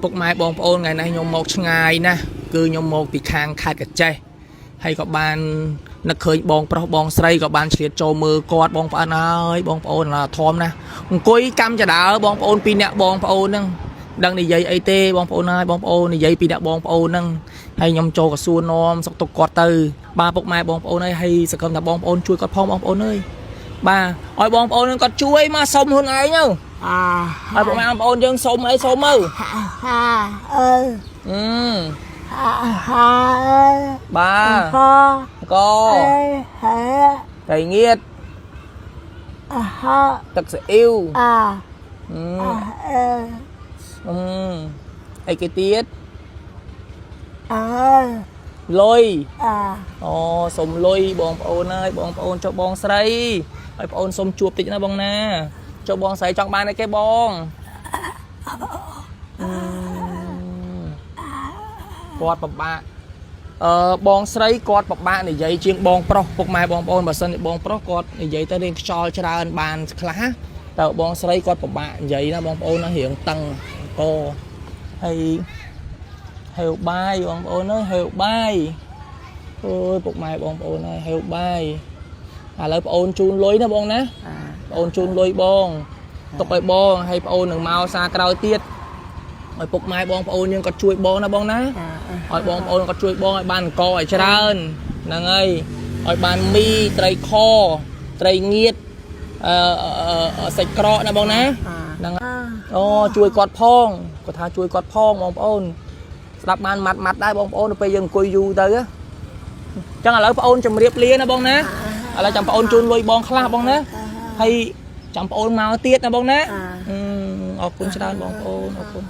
ពុកម៉ែបងប្អូនថ្ងៃនេះខ្ញុំមកឆ្ងាយណាស់គឺខ្ញុំមកពីខាងខេត្តកញ្ចេះហើយក៏បាននឹកឃើញបងប្រុសបងស្រីក៏បានឆ្លៀតចូលមើលគាត់បងប្អូនហើយបងប្អូនធំណាស់អង្គុយកម្មចដើបងប្អូនពីរនាក់បងប្អូនហ្នឹងដឹងនិយាយអីទេបងប្អូនហើយបងប្អូននិយាយពីអ្នកបងប្អូនហ្នឹងហើយខ្ញុំចូលកសួរនាំសុខទុក្ខគាត់ទៅបាទពុកម៉ែបងប្អូនហើយសង្ឃឹមថាបងប្អូនជួយគាត់ផងបងប្អូនអើយបាទឲ្យបងប្អូនគាត់ជួយមកសុំខ្លួនឯងទៅហើយបងប្អូនយើងសុំអីសុំទៅបាទកត្រីងៀតទឹកស៊ីអ៊ីវអីគេទៀតលុយអូសុំលុយបងប្អូនហើយបងប្អូនចុះបងស្រីឲ្យបងប្អូនសុំជួបតិចណាបងណាចុះបងស្រីចង់បានអីគេបងគាត់ពិបាកបងស្រីគាត់ពិបាកនិយាយជាងបងប្រុសពុកម៉ែបងប្អូនបើសិនជាបងប្រុសគាត់និយាយទៅរៀងខ្យល់ច្រើនបានខ្លះតែបងស្រីគាត់ពិបាកនិយាយណាបងប្អូនណារៀងតឹងកហើយហេវបាយបងប្អូនអើយហេវបាយអូយពុកម៉ែបងប្អូនអើយហេវបាយឥឡូវបងប្អូនជូនលុយណាបងណាបងប្អូនជូនលុយបងទុកឲ្យបងហើយបងប្អូននឹងមកសារក្រោយទៀតឲ្យពុកម៉ែបងប្អូនយើងគាត់ជួយបងណាបងណាឲ្យបងប្អូនគាត់ជួយបងឲ្យបានអង្គឲ្យច្រើនហ្នឹងហើយឲ្យបានមីត្រីខត្រីងៀតសាច់ក្រកណាបងណាហ្នឹងអូជួយគាត់ផងគាត់ថាជួយគាត់ផងបងប្អូនស្ដាប់បានម៉ាត់ដែរបងប្អូនទៅពេលយើងអង្គុយយូរទៅអញ្ចឹងឥឡូវបងប្អូនជម្រាបលាណាបងណាឥឡូវចាំបងប្អូនជូនលុយបងខ្លះបងណាហើយចាំបងប្អូនមកទៀតណាបងណាអរគុណច្រើនបងប្អូនអរគុណ